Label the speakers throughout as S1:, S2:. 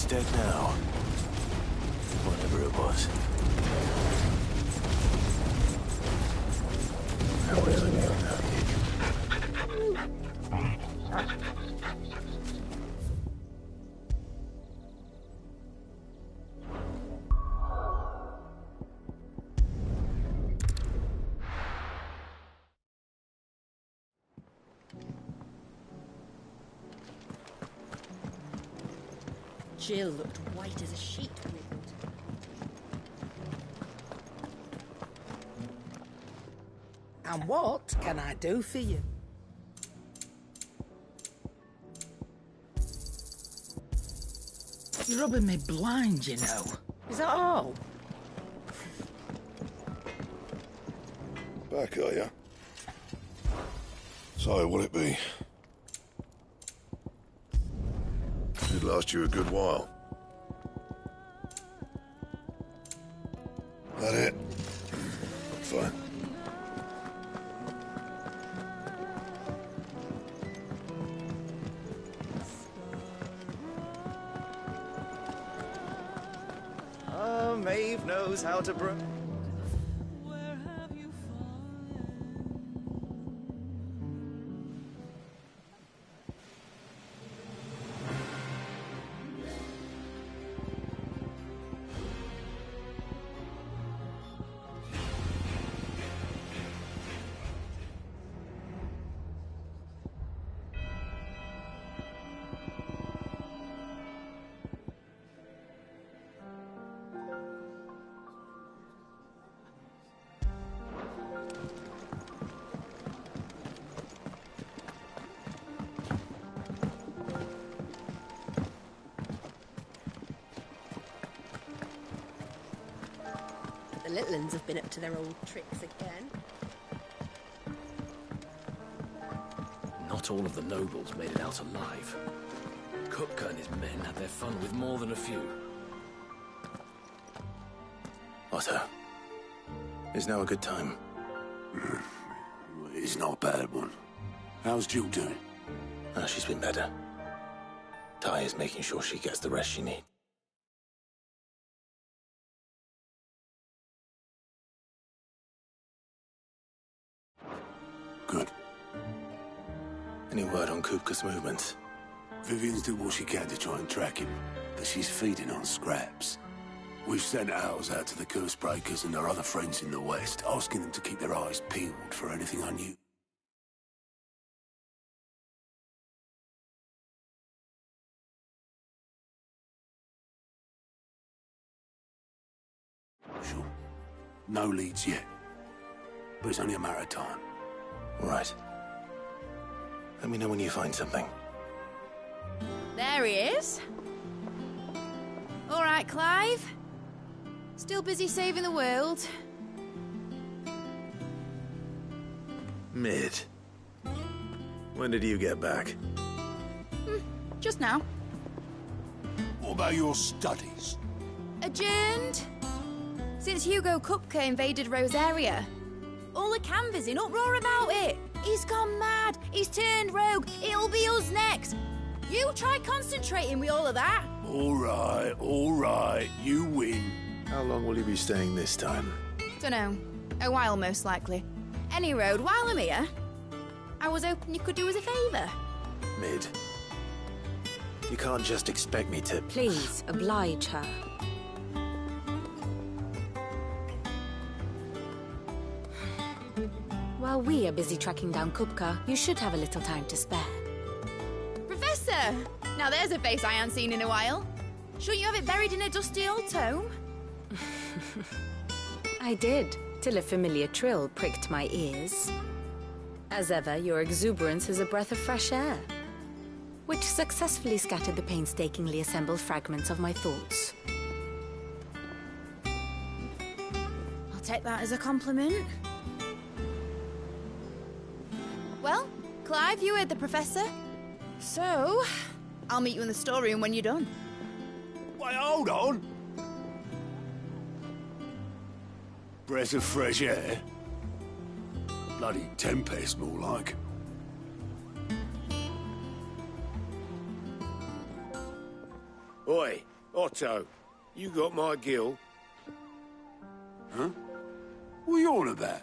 S1: He's dead now. Whatever it was.
S2: Jill looked white as a sheet.
S3: And what can I do for you? You're rubbing me blind, you know. Is that all?
S4: Back, are ya? So, what'll it be? Should last you a good while. That it? Fine.
S1: Maeve knows how to
S2: The little uns have been up to their old tricks again.
S1: Not all of the nobles made it out alive. Kupka and his men had their fun with more than a few. Otto, is now a good time?
S5: It's not a bad one. How's Jill doing?
S1: She's been better. Ty is making sure she gets the rest she needs.
S5: Good.
S1: Any word on Kupka's movements?
S5: Vivian's doing what she can to try and track him, but she's feeding on scraps. We've sent ours out to the Cursebreakers and their other friends in the West, asking them to keep their eyes peeled for anything unusual. Sure. No leads yet. But it's only a matter of time.
S1: Right. Let me know when you find something.
S2: There he is. All right, Clive. Still busy saving the world.
S1: Mid. When did you get back?
S2: Just now.
S5: What about your studies?
S2: Adjourned. Since Hugo Kupka invaded Rosaria. All the canvassing in uproar about it. He's gone mad. He's turned rogue. It'll be us next. You try concentrating with all of that.
S5: All right. You win.
S1: How long will you be staying this time?
S2: Dunno. A while, most likely. Any road, while I'm here, I was hoping you could do us a favour.
S1: Mid. You can't just expect me to...
S6: Please, oblige her. While we are busy tracking down Kupka, you should have a little time to spare.
S2: Professor! Now there's a face I haven't seen in a while. Shouldn't you have it buried in a dusty old tome?
S6: I did, till a familiar trill pricked my ears. As ever, your exuberance is a breath of fresh air, which successfully scattered the painstakingly assembled fragments of my thoughts.
S2: I'll take that as a compliment. Well, Clive, you heard the Professor. So, I'll meet you in the storeroom when you're done.
S5: Wait, hold on. Breath of fresh air? Bloody tempest, more like.
S1: Oi,
S7: Otto, you got my gill?
S5: Huh? What are you on about?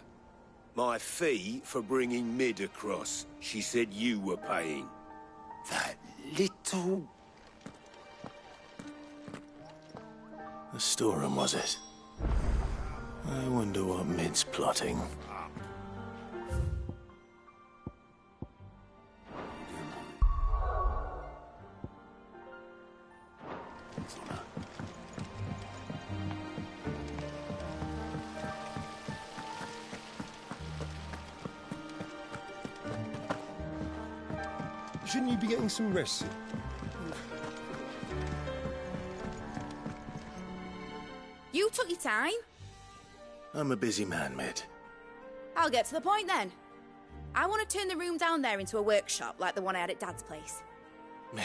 S7: My fee for bringing Mid across. She said you were paying.
S5: That little...
S8: The storeroom, was it? I wonder what Mid's plotting.
S9: Shouldn't you be getting some rest?
S2: You took your time.
S8: I'm a busy man, Mid.
S2: I'll get to the point then. I want to turn the room down there into a workshop like the one I had at Dad's place.
S8: Mid,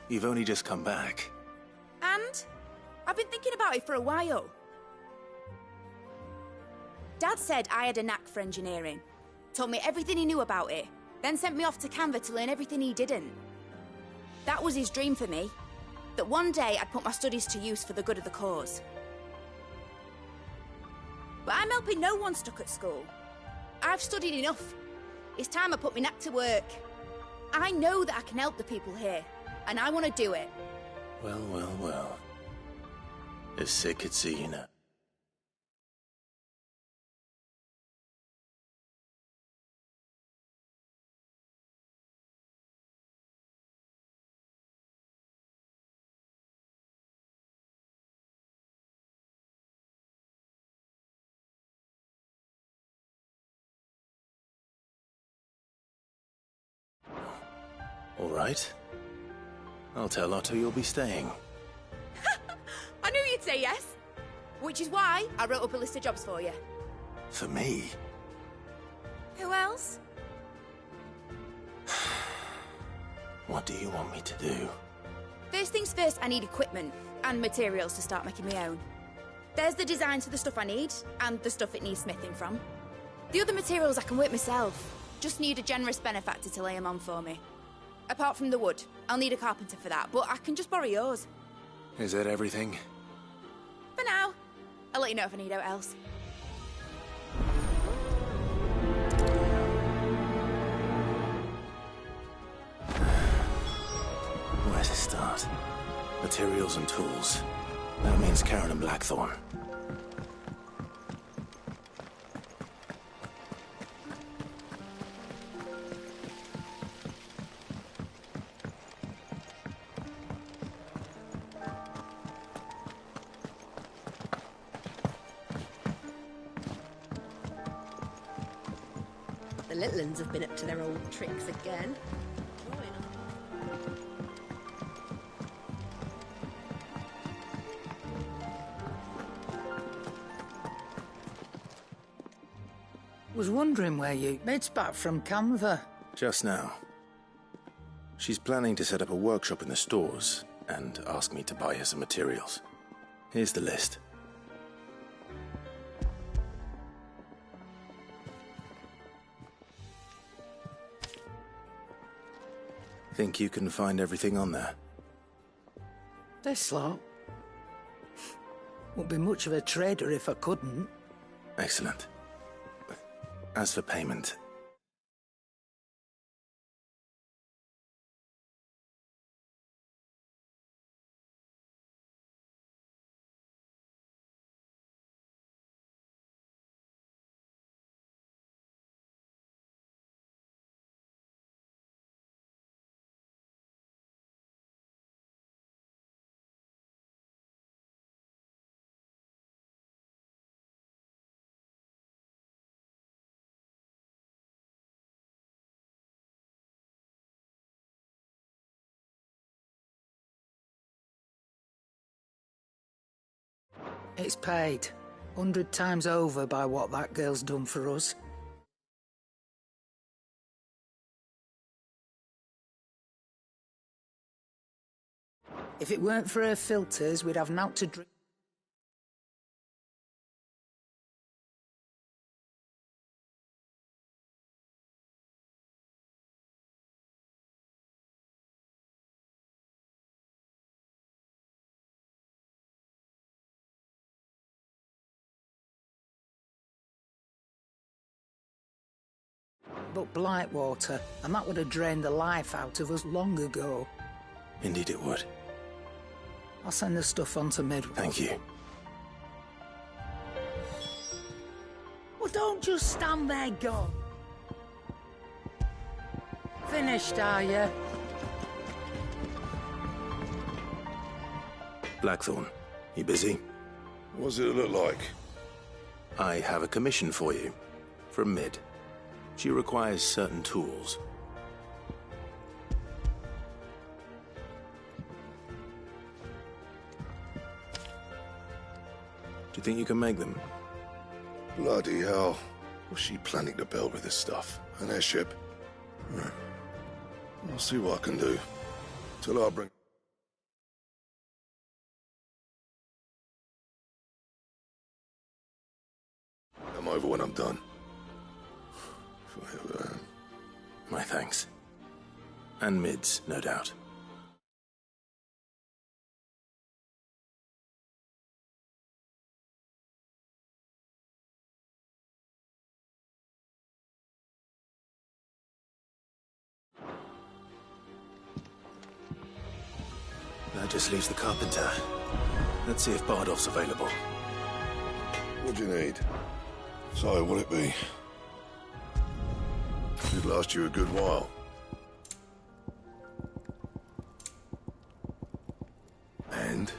S8: you've only just come back.
S2: And I've been thinking about it for a while. Dad said I had a knack for engineering. Told me everything he knew about it. Then sent me off to Canva to learn everything he didn't. That was his dream for me. That one day I'd put my studies to use for the good of the cause. But I'm helping no one stuck at school. I've studied enough. It's time I put my knack to work. I know that I can help the people here, and I want to do it.
S8: Well, well, well. If Sid could see you now. All right. I'll tell Otto you'll be staying.
S2: I knew you'd say yes. Which is why I wrote up a list of jobs for you.
S8: For me?
S2: Who else?
S8: What do you want me to do?
S2: First things first, I need equipment and materials to start making my own. There's the designs for the stuff I need and the stuff it needs smithing from. The other materials I can work myself. Just need a generous benefactor to lay them on for me. Apart from the wood, I'll need a carpenter for that, but I can just borrow yours.
S8: Is that everything?
S2: For now. I'll let you know if I need out else.
S8: Where to start? Materials and tools. That means Karen and Blackthorn.
S10: The little uns have been up to their old tricks again.
S3: Was wondering where you... Mid's back from Canva.
S8: Just now. She's planning to set up a workshop in the stores and ask me to buy her some materials. Here's the list. Think you can find everything on there?
S3: This lot. Wouldn't be much of a trader if I couldn't.
S8: Excellent. As for payment,
S3: It's paid. 100 times over by what that girl's done for us. If it weren't for her filters, we'd have naught to drink. but Blightwater, and that would have drained the life out of us long ago.
S8: Indeed it would.
S3: I'll send the stuff on to Midway.
S8: Thank you.
S3: Well, don't just stand there, go. Finished, are you?
S8: Blackthorn, you busy?
S4: What does it look like?
S8: I have a commission for you. From Mid. She requires certain tools. Do you think you can make them?
S4: Bloody hell. What's she planning to build with this stuff? An airship? I'll see what I can do. Till I bring... I'm over when I'm done. If I ever am.
S8: My thanks. And Mid's, no doubt. That just leaves the carpenter. Let's see if Bardolph's available.
S4: What do you need? So, what'll it be? Should last you a good while. And?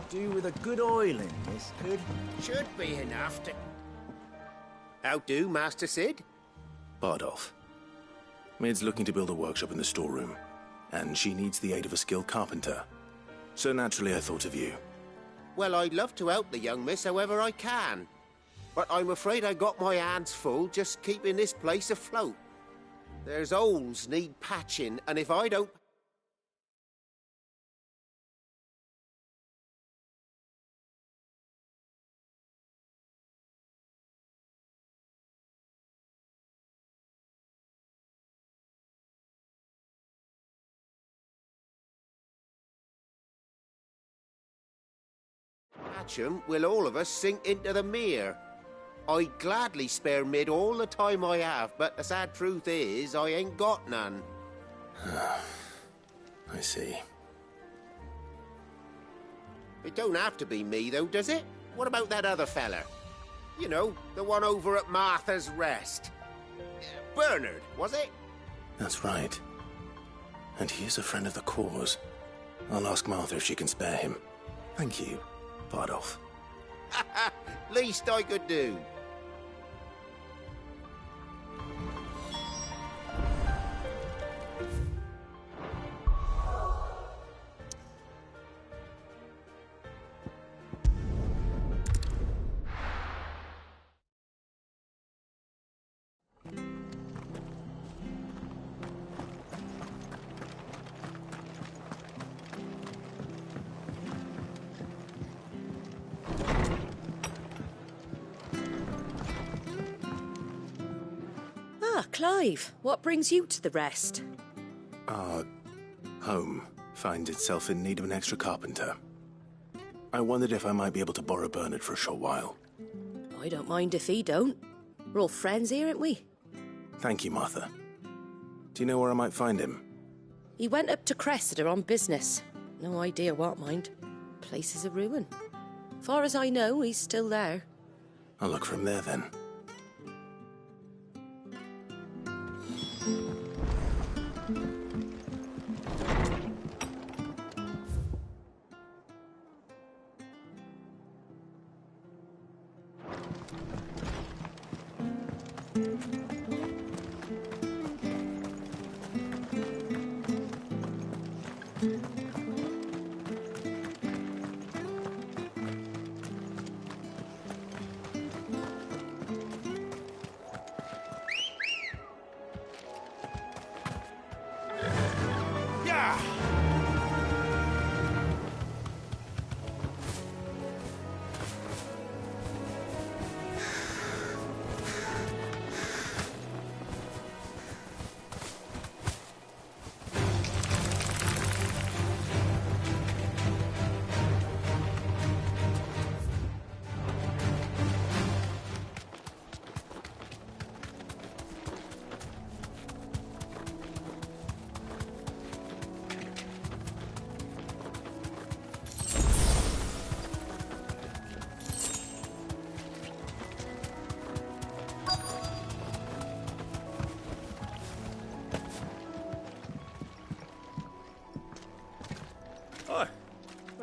S9: Do with a good oiling, this could.
S7: Should be enough to... How do, Master Sid?
S8: Bardolph. Mid's looking to build a workshop in the storeroom, and she needs the aid of a skilled carpenter. So naturally I thought of you.
S7: Well, I'd love to help the young miss however I can. But I'm afraid I got my hands full just keeping this place afloat. There's holes need patching, and if I don't... patch 'em, will all of us sink into the mere. I'd gladly spare Mid all the time I have, but the sad truth is, I ain't got none.
S8: I see.
S7: It don't have to be me, though, does it? What about that other fella? You know, the one over at Martha's Rest. Bernard, was it?
S8: That's right. And he is a friend of the cause. I'll ask Martha if she can spare him. Thank you, Bardolph.
S7: Least I could do.
S10: Clive, what brings you to the Rest?
S8: Our home finds itself in need of an extra carpenter. I wondered if I might be able to borrow Bernard for a short while.
S10: I don't mind if he don't. We're all friends here, aren't we?
S8: Thank you, Martha. Do you know where I might find him?
S10: He went up to Cressida on business. No idea what, mind. Place is a ruin. Far as I know, he's still there.
S8: I'll look for him there, then.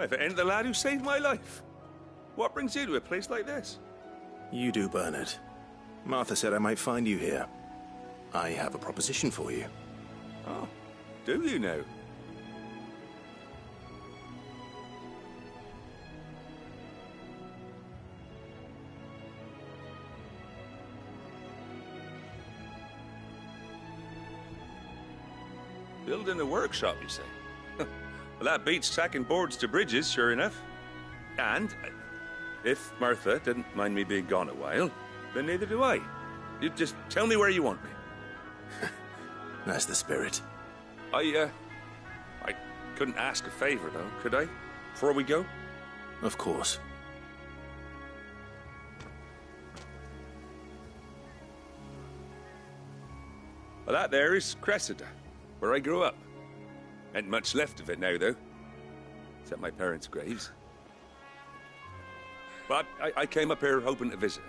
S11: If it ain't the lad who saved my life. What brings you to a place like this?
S8: You do, Bernard. Martha said I might find you here. I have a proposition for you.
S11: Oh, do you now? Building a workshop, you say? Well, that beats tacking boards to bridges, sure enough. And if Martha didn't mind me being gone a while, then neither do I. You just tell me where you want me.
S8: That's the spirit.
S11: I couldn't ask a favor, though, could I? Before we go?
S8: Of course.
S11: Well, that there is Cressida, where I grew up. Ain't much left of it now, though. Except my parents' graves. But I came up here hoping to visit.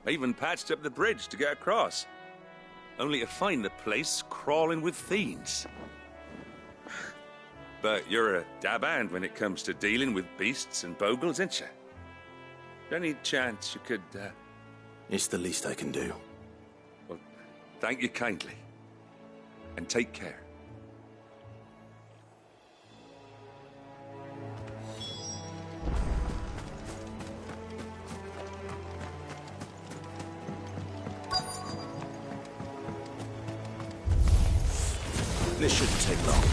S11: I even patched up the bridge to get across. Only to find the place crawling with fiends. But you're a dab hand when it comes to dealing with beasts and bogles, ain't you? Any chance you could,
S8: It's the least I can do.
S11: Well, thank you kindly. And take care.
S8: This shouldn't take long.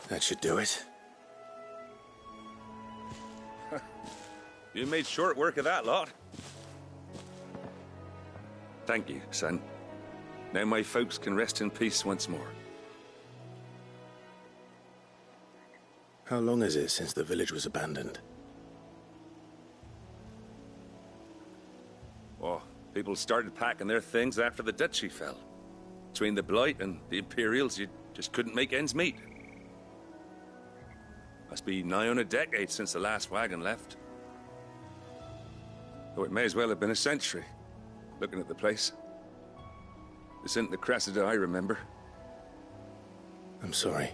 S8: That should do it.
S11: You made short work of that lot. Thank you, son. Now my folks can rest in peace once more.
S8: How long is it since the village was abandoned?
S11: Oh, people started packing their things after the duchy fell. Between the Blight and the Imperials, you just couldn't make ends meet. Must be nigh on a decade since the last wagon left. Though it may as well have been a century, looking at the place. This isn't the Cressida I remember.
S8: I'm sorry.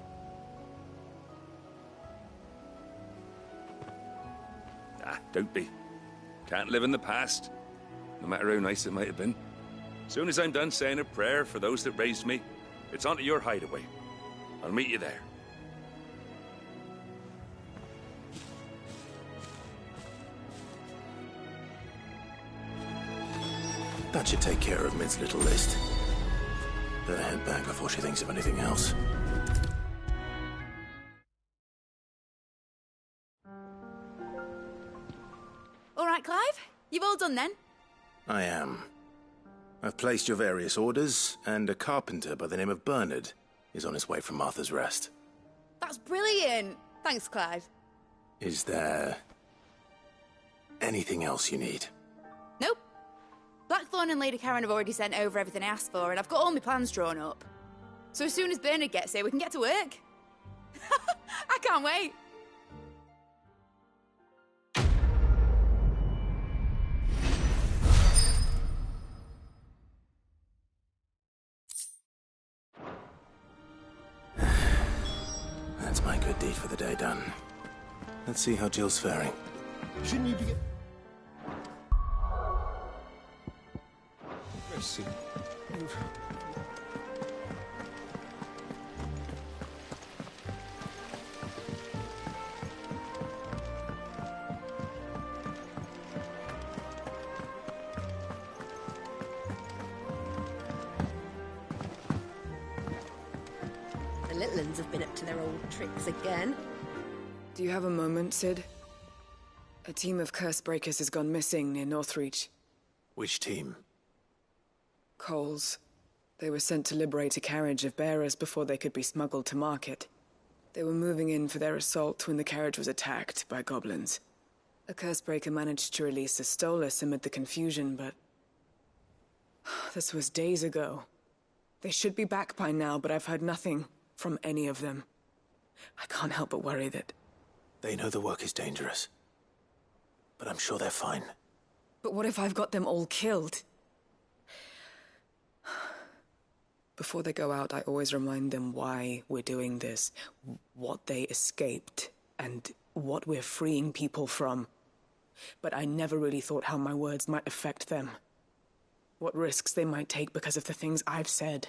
S11: Ah, don't be. Can't live in the past, no matter how nice it might have been. Soon as I'm done saying a prayer for those that raised me, it's on to your hideaway. I'll meet you there.
S8: That should take care of Mid's little list. Better head back before she thinks of anything else.
S2: All right, Clive? You've all done then?
S8: I am. I've placed your various orders, and a carpenter by the name of Bernard is on his way from Martha's Rest.
S2: That's brilliant. Thanks, Clive.
S8: Is there anything else you need?
S2: Nope. Blackthorn and Lady Karen have already sent over everything I asked for, and I've got all my plans drawn up. So as soon as Bernard gets here, we can get to work. I can't wait.
S8: That's my good deed for the day done. Let's see how Jill's faring.
S4: Shouldn't you be...
S1: Let's see.
S10: The little uns have been up to their old tricks again.
S12: Do you have a moment, Sid? A team of curse breakers has gone missing near Northreach.
S8: Which team?
S12: Coles. They were sent to liberate a carriage of bearers before they could be smuggled to market. They were moving in for their assault when the carriage was attacked by goblins. A cursebreaker managed to release a Stolas amid the confusion, but... this was days ago. They should be back by now, but I've heard nothing from any of them. I can't help but worry that...
S8: They know the work is dangerous. But I'm sure they're fine.
S12: But what if I've got them all killed? Before they go out, I always remind them why we're doing this, what they escaped, and what we're freeing people from. But I never really thought how my words might affect them. What risks they might take because of the things I've said.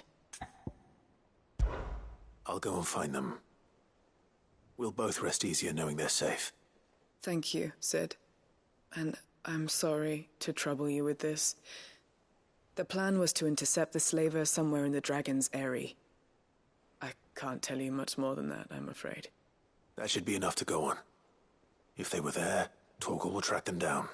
S8: I'll go and find them. We'll both rest easier knowing they're safe.
S12: Thank you, Sid. And I'm sorry to trouble you with this. The plan was to intercept the slaver somewhere in the Dragon's Eyrie. I can't tell you much more than that, I'm afraid.
S8: That should be enough to go on. If they were there, Torgal will track them down.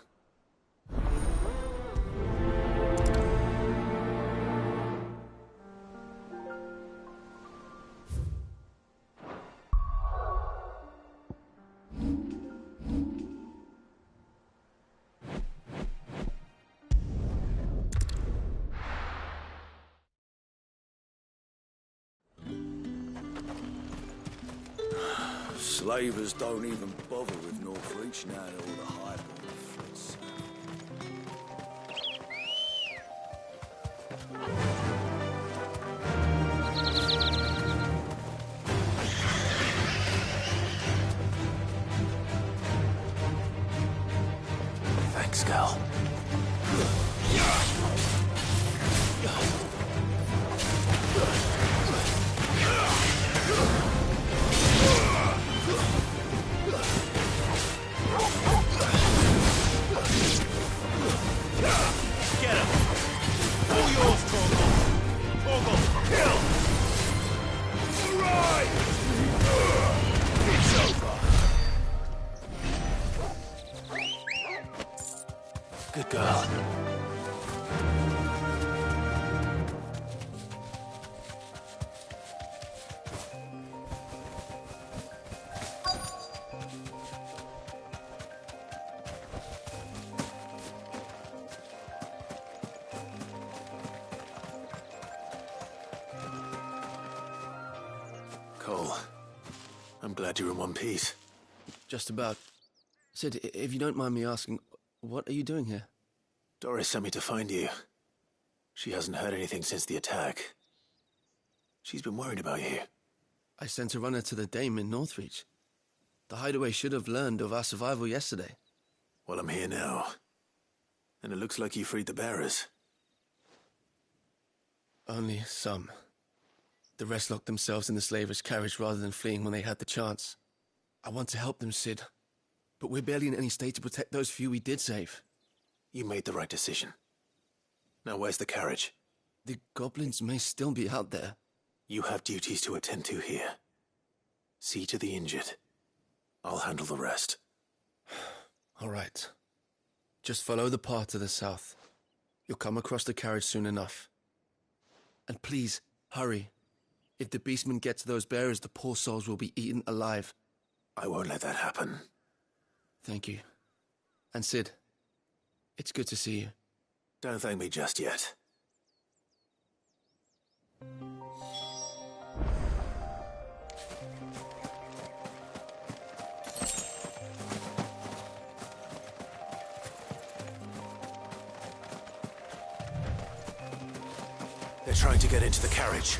S9: Slavers don't even bother with Northreach now that all the highborn flits.
S8: Thanks, Gal. Good girl. Cole, I'm glad you're in one piece.
S13: Just about. Sid, if you don't mind me asking, what are you doing here?
S8: Doris sent me to find you. She hasn't heard anything since the attack. She's been worried about you.
S13: I sent a runner to the Dame in Northreach. The Hideaway should have learned of our survival yesterday.
S8: Well, I'm here now. And it looks like you freed the bearers.
S13: Only some. The rest locked themselves in the slaver's carriage rather than fleeing when they had the chance. I want to help them, Sid. But we're barely in any state to protect those few we did save.
S8: You made the right decision. Now where's the carriage?
S13: The goblins may still be out there.
S8: You have duties to attend to here. See to the injured. I'll handle the rest.
S13: All right. Just follow the path to the south. You'll come across the carriage soon enough. And please, hurry. If the beastmen get to those bearers, the poor souls will be eaten alive.
S8: I won't let that happen.
S13: Thank you. And Sid, it's good to see you.
S8: Don't thank me just yet. They're trying to get into the carriage.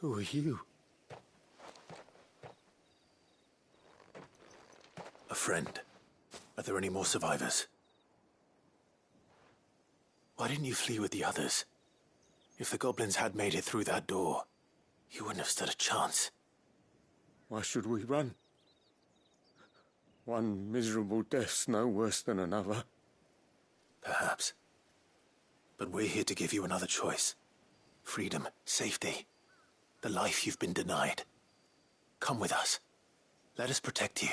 S8: Who are you? A friend. Are there any more survivors? Why didn't you flee with the others? If the goblins had made it through that door, you wouldn't have stood a chance.
S5: Why should we run? One miserable death's no worse than another.
S8: Perhaps. But we're here to give you another choice. Freedom, safety, the life you've been denied. Come with us. Let us protect you.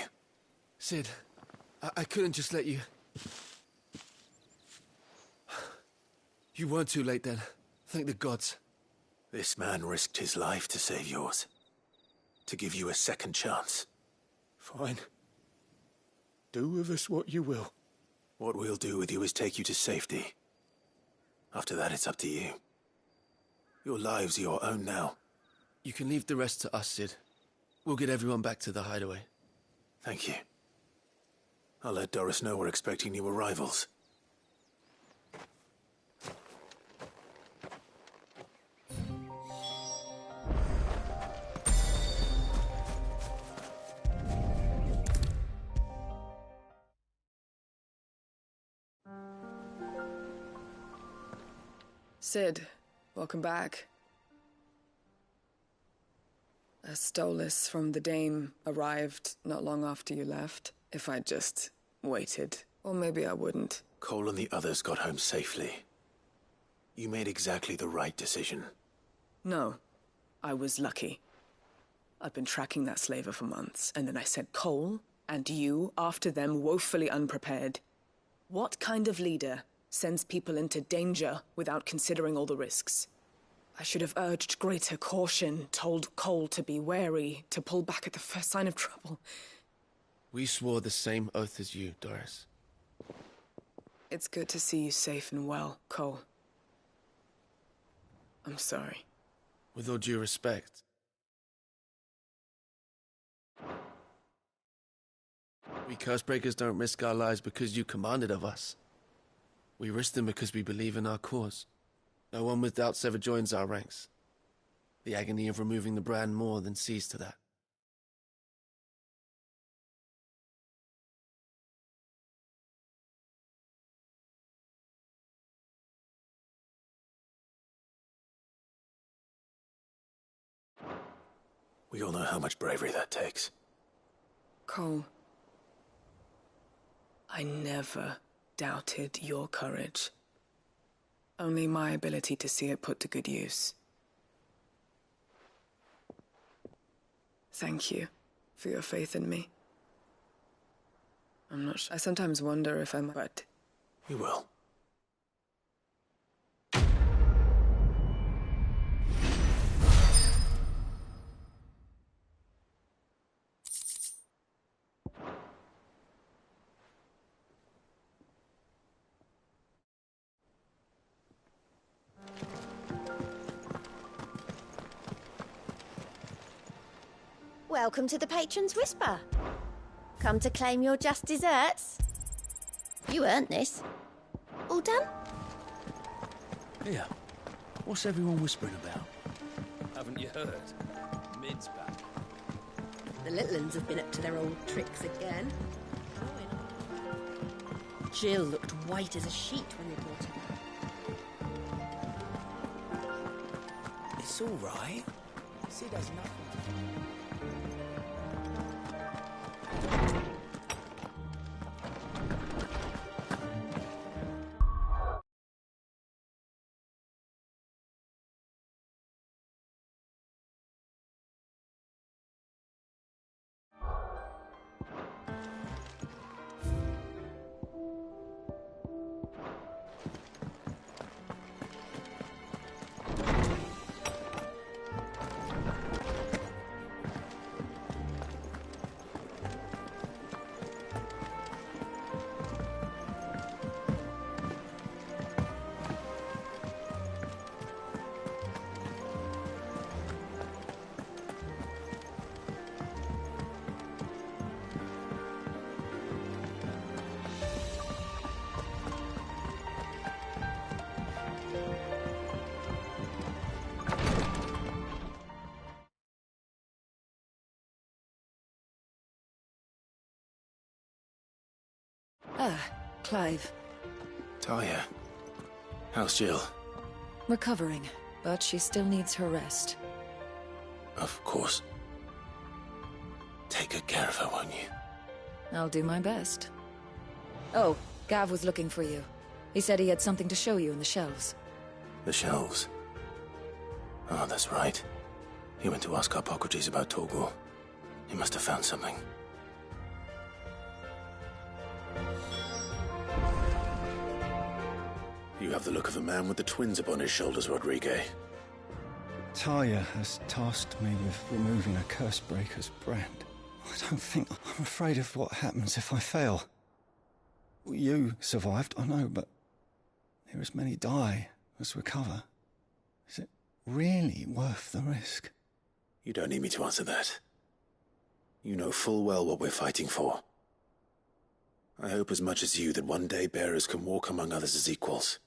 S13: Sid, I couldn't just let you... You weren't too late then. Thank the gods.
S8: This man risked his life to save yours. To give you a second chance.
S5: Fine. Do with us what you will.
S8: What we'll do with you is take you to safety. After that, it's up to you. Your lives are your own now.
S13: You can leave the rest to us, Sid. We'll get everyone back to the hideaway.
S8: Thank you. I'll let Doris know we're expecting new arrivals.
S12: Cid, welcome back. A Stolas from the Dame arrived not long after you left. If I'd just waited, or maybe I wouldn't.
S8: Cole and the others got home safely. You made exactly the right decision.
S12: No, I was lucky. I've been tracking that slaver for months, and then I sent Cole and you after them, woefully unprepared. What kind of leader sends people into danger without considering all the risks? I should have urged greater caution, told Cole to be wary, to pull back at the first sign of trouble.
S13: We swore the same oath as you, Doris.
S12: It's good to see you safe and well, Cole. I'm sorry.
S13: With all due respect, we Cursebreakers don't risk our lives because you commanded of us. We risk them because we believe in our cause. No one with doubts ever joins our ranks. The agony of removing the brand more than sees to that.
S8: We all know how much bravery that takes.
S12: Cole, I never doubted your courage. Only my ability to see it put to good use. Thank you for your faith in me. I'm not sure. I sometimes wonder if I'm... But
S8: you will.
S14: Welcome to the Patron's Whisper. Come to claim your just desserts? You earned this. All done?
S9: Yeah. What's everyone whispering about?
S1: Haven't you heard? Mid's back.
S10: The little uns have been up to their old tricks again. Jill looked white as a sheet when they brought her back.
S9: It's all right. Sid has nothing to do.
S15: Ah, Clive.
S8: Talia. How's Jill?
S15: Recovering, but she still needs her rest.
S8: Of course. Take good care of her, won't you?
S15: I'll do my best. Oh, Gav was looking for you. He said he had something to show you in the shelves.
S8: The shelves? Oh, that's right. He went to ask Harpocrates about Torgal. He must have found something. You have the look of a man with the twins upon his shoulders, Rodrigue.
S16: Talia has tasked me with removing a Cursebreaker's brand. I don't think... I'm afraid of what happens if I fail. You survived, I know, but near as many die as recover. Is it really worth the risk?
S8: You don't need me to answer that. You know full well what we're fighting for. I hope as much as you that one day bearers can walk among others as equals.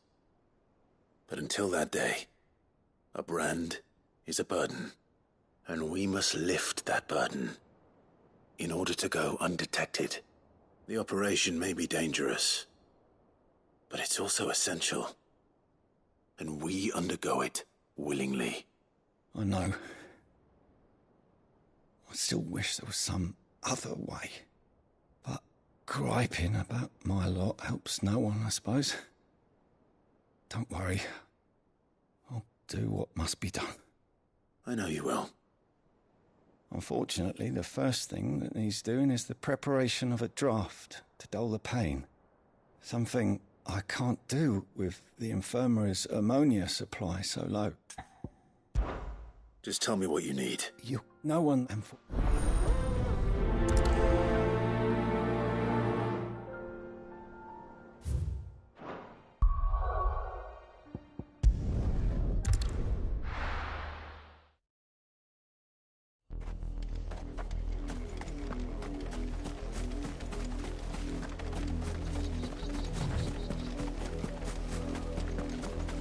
S8: But until that day, a brand is a burden, and we must lift that burden in order to go undetected. The operation may be dangerous, but it's also essential.
S5: and we undergo it willingly.
S16: I know. I still wish there was some other way. But griping about my lot helps no one, I suppose. Don't worry. I'll do what must be done.
S5: I know you will.
S16: Unfortunately, the first thing that needs doing is the preparation of a draft to dull the pain. Something I can't do with the infirmary's ammonia supply so low.
S5: Just tell me what you need.
S16: No one...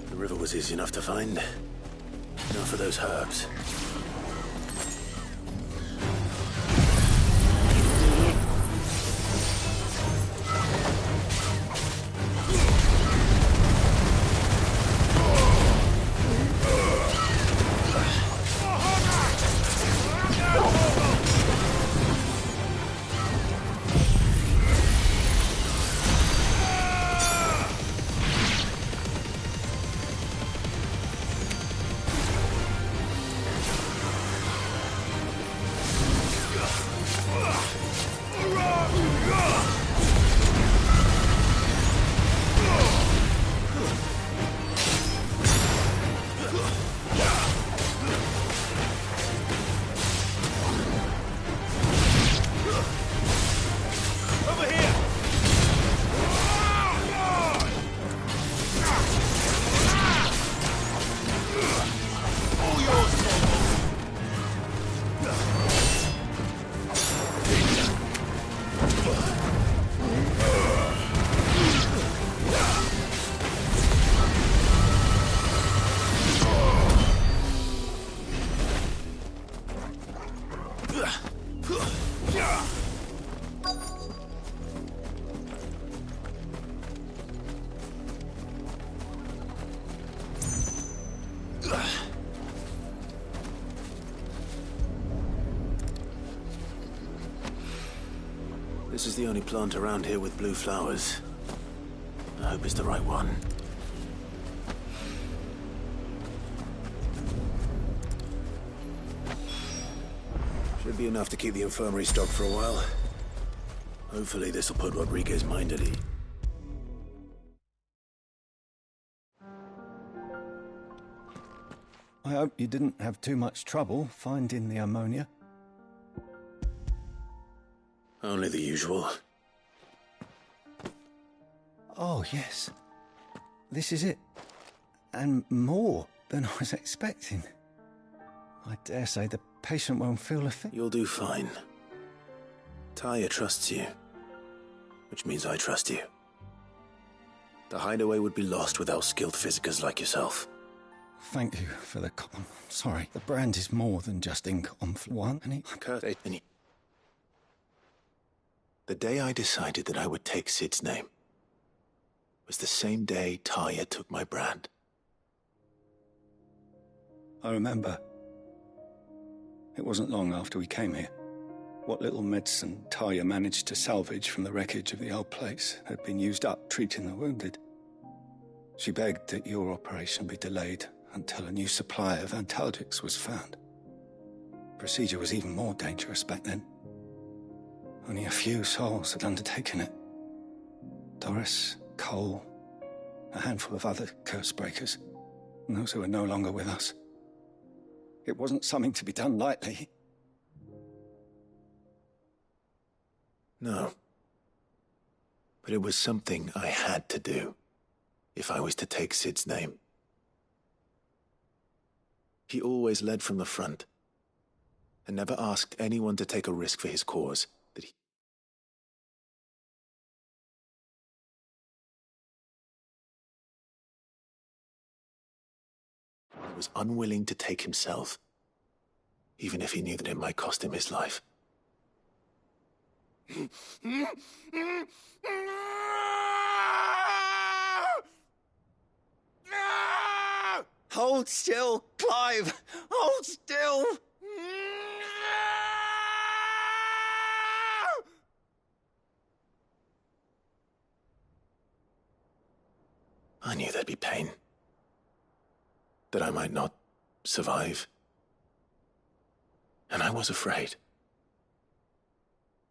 S5: The river was easy enough to find. Now for those herbs. This is the only plant around here with blue flowers. I hope it's the right one. Should be enough to keep the infirmary stocked for a while. Hopefully this will put Rodriguez's mind at ease.
S16: I hope you didn't have too much trouble finding the ammonia.
S5: Only the usual.
S16: Oh, yes. This is it. And more than I was expecting. I dare say the patient won't feel a thing.
S5: You'll do fine. Talia trusts you. Which means I trust you. The hideaway would be lost without skilled physicers like yourself.
S16: Thank you for the... I'm sorry. The brand is more than just ink on one, and
S5: The day I decided that I would take Sid's name was the same day Talia took my brand.
S16: I remember. It wasn't long after we came here. What little medicine Talia managed to salvage from the wreckage of the old place had been used up treating the wounded. She begged that your operation be delayed until a new supply of antalgics was found. Procedure was even more dangerous back then. Only a few souls had undertaken it. Doris, Cole, a handful of other curse breakers, and those who are no longer with us. It wasn't something to be done lightly.
S5: No. But it was something I had to do, if I was to take Sid's name. He always led from the front, and never asked anyone to take a risk for his cause. He was unwilling to take himself, even if he knew that it might cost him his life.
S16: Hold still, Clive! Hold still!
S8: I knew there'd be pain. That I might not survive. And I was afraid.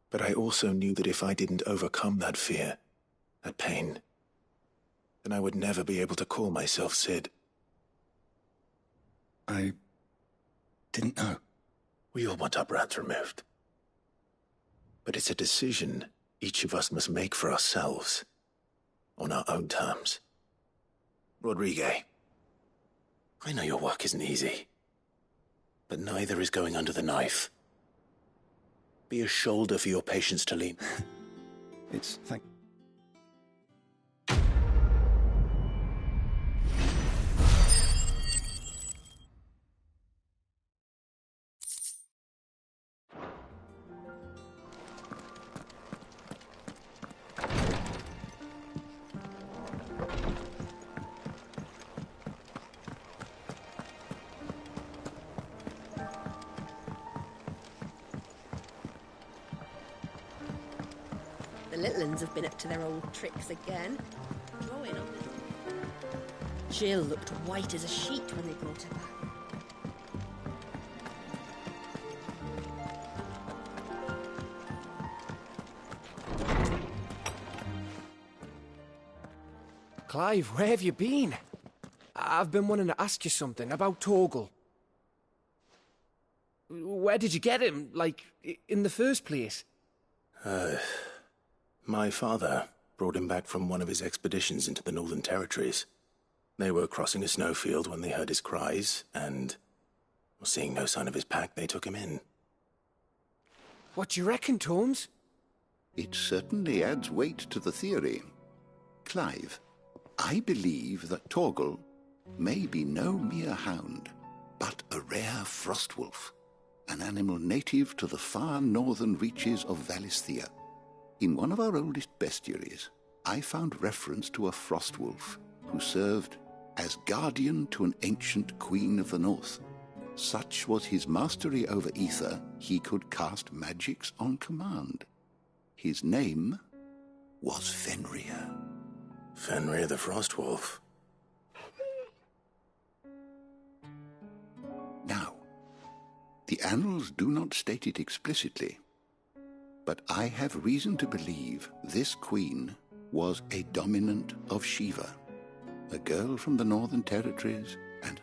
S8: But I also knew that if I didn't overcome that fear, that pain, then I would never be able to call myself Sid.
S16: I didn't know.
S8: We all want our brands removed. But it's a decision each of us must make for ourselves, on our own terms. Rodrigue, I know your work isn't easy, but neither is going under the knife. Be a shoulder for your patients to lean.
S16: It's thank.
S10: The little uns have been up to their old tricks again. Drawing on them. Jill looked white as a sheet when they brought her back.
S17: Clive, where have you been? I've been wanting to ask you something about Torgal. Where did you get him, like, in the first place?
S8: My father brought him back from one of his expeditions into the Northern Territories. They were crossing a snowfield when they heard his cries, and, seeing no sign of his pack, they took him in.
S17: What do you reckon, Tomes?
S18: It certainly adds weight to the theory. Clive, I believe that Torgal may be no mere hound, but a rare frostwolf, an animal native to the far northern reaches of Valisthea. In one of our oldest bestiaries, I found reference to a frostwolf who served as guardian to an ancient queen of the north. Such was his mastery over ether, he could cast magics on command. His name was Fenrir.
S8: Fenrir the Frostwolf.
S18: Now, the annals do not state it explicitly, but I have reason to believe this queen was a dominant of Shiva, a girl from the Northern Territories, and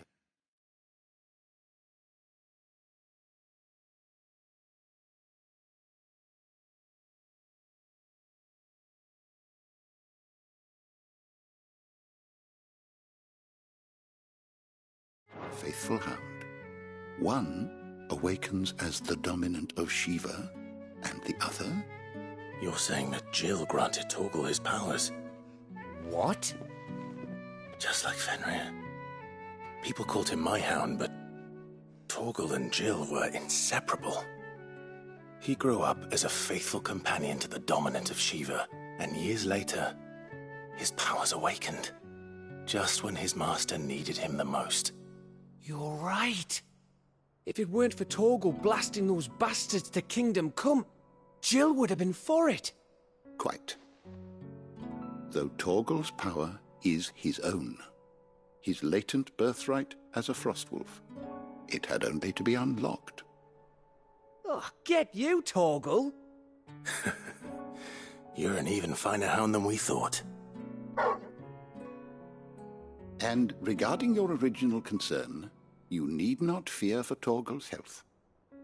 S18: faithful hound. One awakens as the dominant of Shiva, and the other?
S8: You're saying that Jill granted Torgal his powers?
S17: What?
S8: Just like Fenrir. People called him my hound, but Torgal and Jill were inseparable. He grew up as a faithful companion to the dominant of Shiva, and years later, his powers awakened, just when his master needed him the most.
S17: You're right. If it weren't for Torgal blasting those bastards to Kingdom Come, Jill would have been for it.
S18: Quite. Though Torgal's power is his own, his latent birthright as a Frostwolf, it had only to be unlocked.
S17: Oh, get you, Torgal!
S8: You're an even finer hound than we thought.
S18: And regarding your original concern, you need not fear for Torgal's health.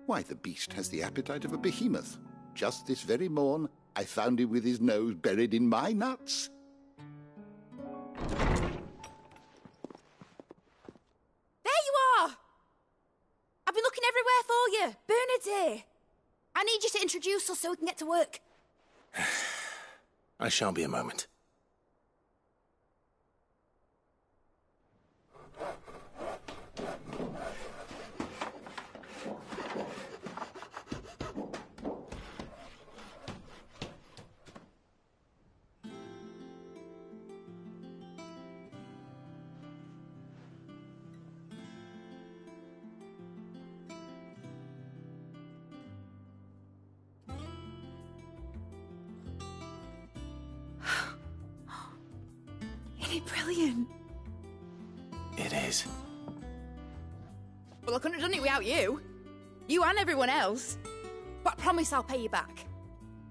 S18: Why, the beast has the appetite of a behemoth. Just this very morn, I found him with his nose buried in my nuts.
S2: There you are! I've been looking everywhere for you. Bernard's here. I need you to introduce us so we can get to work.
S8: I shan't be a moment.
S2: it brilliant?
S8: It is.
S2: Well, I couldn't have done it without you. You and everyone else. But I promise I'll pay you back.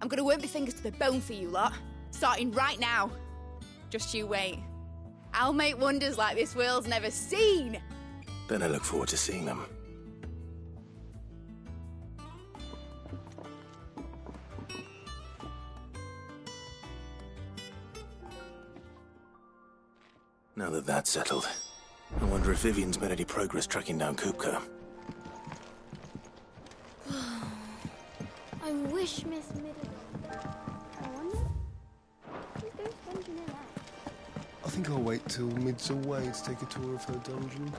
S2: I'm gonna work my fingers to the bone for you lot. Starting right now. Just you wait. I'll make wonders like this world's never seen.
S8: Then I look forward to seeing them. Now that that's settled, I wonder if Vivian's made any progress tracking down Kupka.
S19: I wish Miss Middleton. I wonder who's going to dungeon in there.
S4: I think I'll wait till Mid's away to take a tour of her dungeon.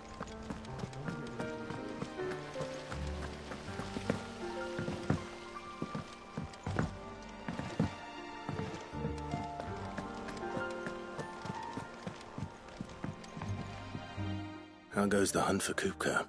S8: How goes the hunt for Kupka?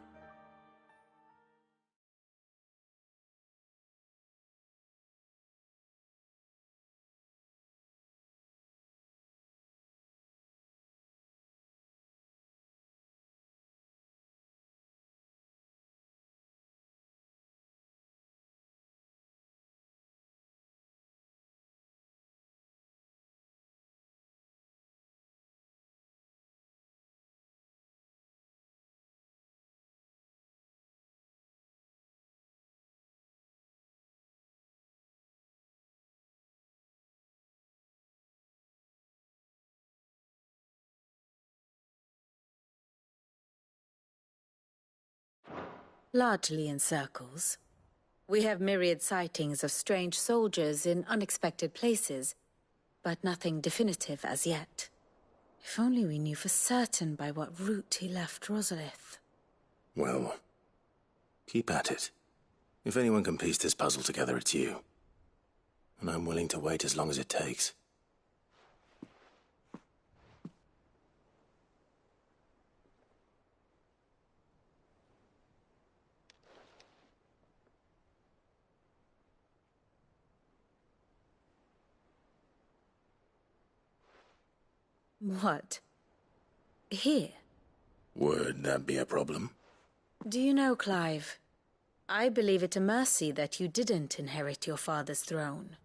S6: Largely in circles. We have myriad sightings of strange soldiers in unexpected places, but nothing definitive as yet. If only we knew for certain by what route he left Rosalith.
S8: Well, keep at it. If anyone can piece this puzzle together, it's you. And I'm willing to wait as long as it takes.
S6: What? Here?
S8: Would that be a problem?
S6: Do you know, Clive, I believe it a mercy that you didn't inherit your father's throne.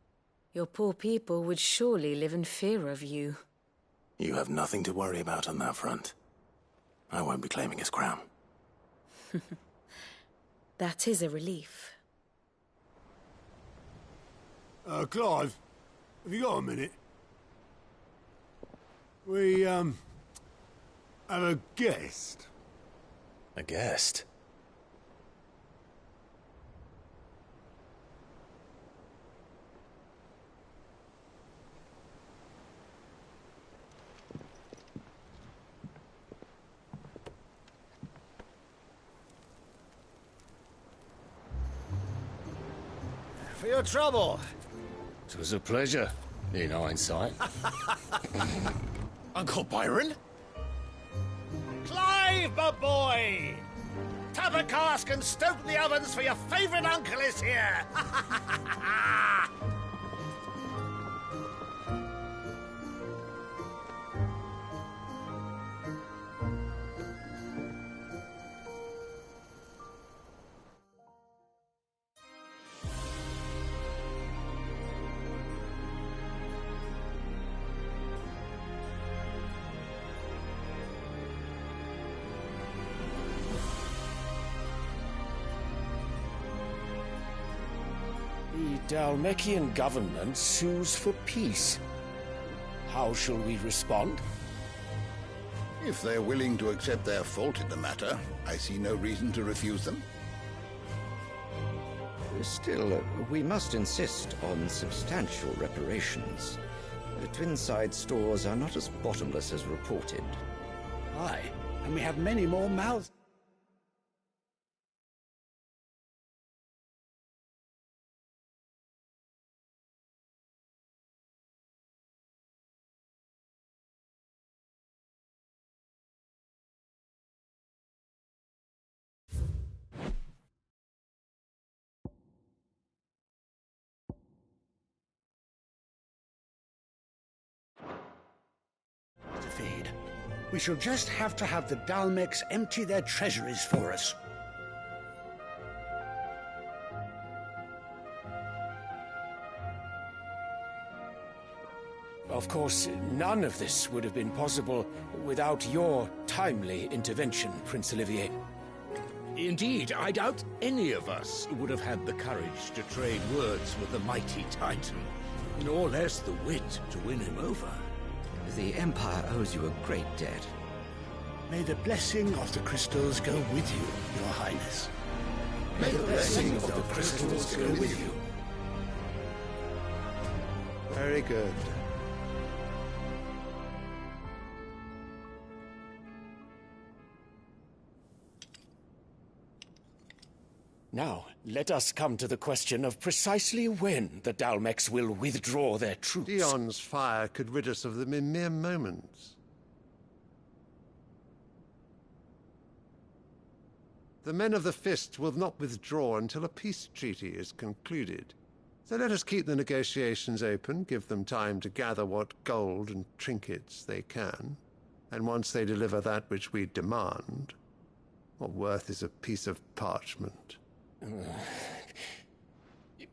S6: Your poor people would surely live in fear of you.
S8: You have nothing to worry about on that front. I won't be claiming his crown.
S6: That is a relief.
S5: Clive, have you got a minute? We, have a guest.
S8: A guest?
S20: For your trouble. It was a pleasure, in hindsight.
S21: Uncle Byron?
S20: Clive, my boy! Tap a cask and stoke the ovens for your favourite uncle is here!
S21: The Dalmekian government sues for peace. How shall we respond?
S18: If they're willing to accept their fault in the matter, I see no reason to refuse them.
S22: Still, we must insist on substantial reparations. Twinside stores are not as bottomless as reported.
S20: Aye, and we have many more mouths.
S21: To feed.
S20: We shall just have to have the Dalmex empty their treasuries for us.
S21: Of course, none of this would have been possible without your timely intervention, Prince Olivier.
S3: Indeed, I doubt any of us would have had the courage to trade words with the mighty Titan, nor less the wit to win him over.
S22: The Empire owes you a great debt.
S20: May the blessing of the crystals go with you, Your Highness.
S3: May the blessing of the crystals go with you.
S7: Very good.
S21: Now, let us come to the question of precisely when the Dalmex will withdraw their troops.
S7: Dion's fire could rid us of them in mere moments. The men of the Fist will not withdraw until a peace treaty is concluded. So let us keep the negotiations open, give them time to gather what gold and trinkets they can, and once they deliver that which we demand, what worth is a piece of parchment?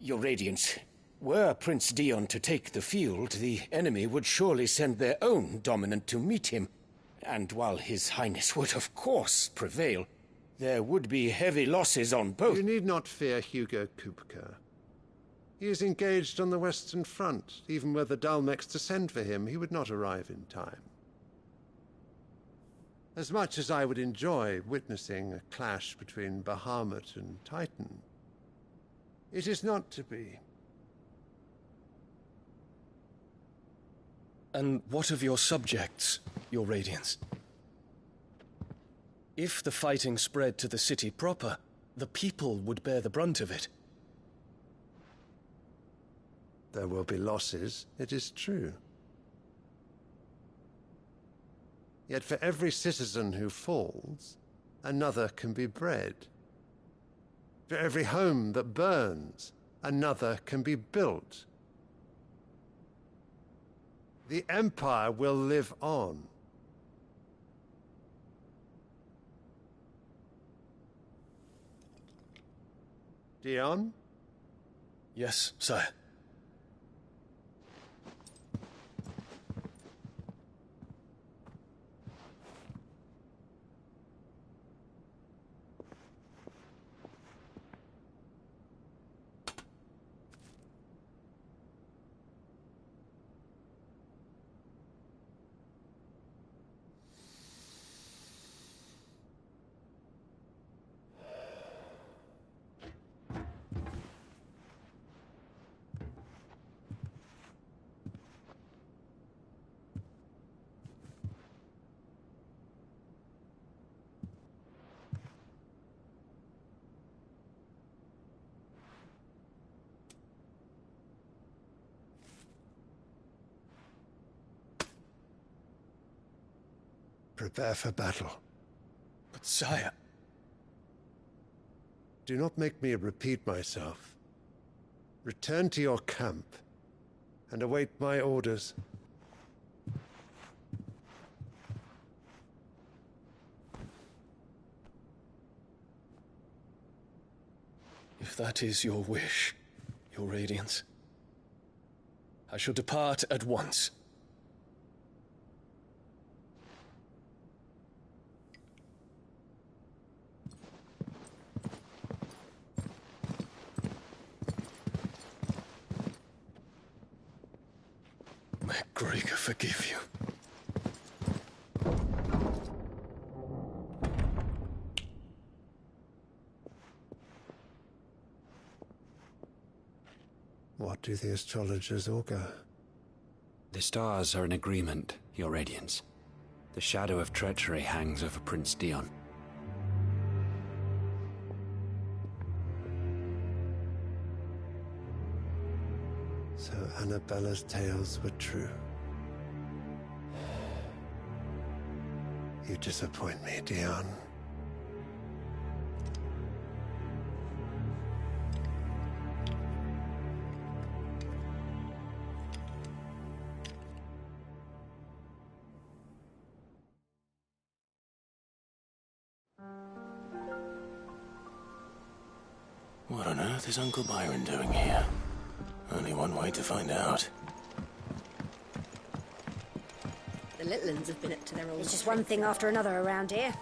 S21: Your Radiance, were Prince Dion to take the field, the enemy would surely send their own dominant to meet him. And while His Highness would of course prevail, there would be heavy losses on both.
S7: You need not fear Hugo Kupka. He is engaged on the Western Front. Even were the Dalmex to send for him, he would not arrive in time. As much as I would enjoy witnessing a clash between Bahamut and Titan, it is not to be.
S13: And what of your subjects, Your Radiance? If the fighting spread to the city proper, the people would bear the brunt of it.
S7: There will be losses, it is true. Yet for every citizen who falls, another can be bred. For every home that burns, another can be built. The Empire will live on. Dion?
S13: Yes, sire.
S7: Prepare for battle.
S13: But sire...
S7: Do not make me repeat myself. Return to your camp and await my orders.
S13: If that is your wish, Your Radiance, I shall depart at once. May Gregor forgive you.
S7: What do the astrologers augur?
S23: The stars are in agreement, Your Radiance. The shadow of treachery hangs over Prince Dion.
S7: So Annabella's tales were true. You disappoint me, Dion.
S8: What on earth is Uncle Byron doing here? Only one way to find out.
S10: The little uns have been up to their old...
S11: It's just one thing after another around here.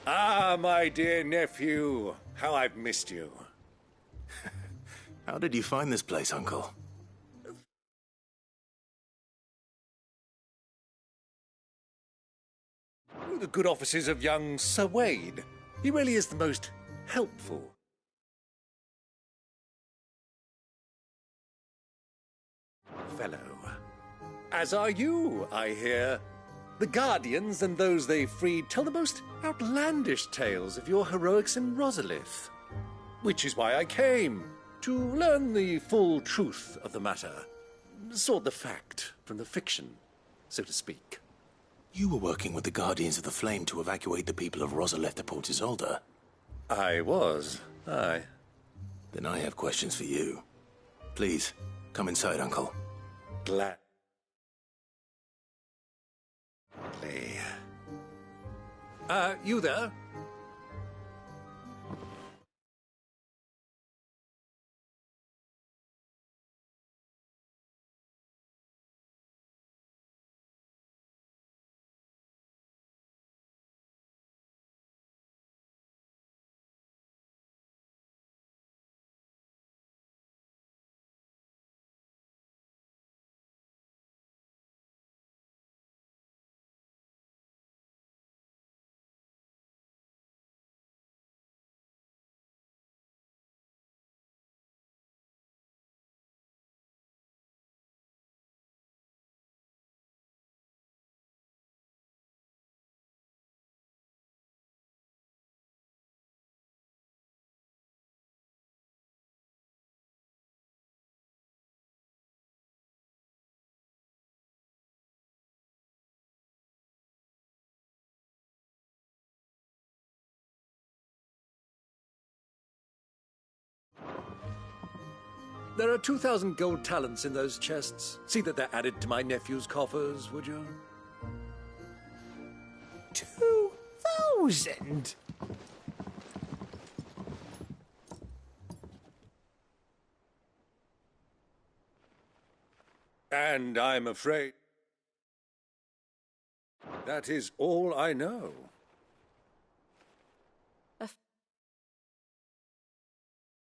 S20: Ah, my dear nephew. How I've missed you.
S8: How did you find this place, Uncle?
S20: The good offices of young Sir Wade. He really is the most helpful. Fellow. As are you, I hear. The Guardians and those they freed tell the most outlandish tales of your heroics in Rosalith. Which is why I came, to learn the full truth of the matter. Sort the fact from the fiction, so to speak.
S8: You were working with the Guardians of the Flame to evacuate the people of Rosalith to Port Isolde.
S20: I was, aye.
S8: Then I have questions for you. Please, come inside, Uncle.
S20: Glad. You there? There are 2,000 gold talents in those chests. See that they're added to my nephew's coffers, would you?
S17: 2,000?
S20: And I'm afraid that is all I know.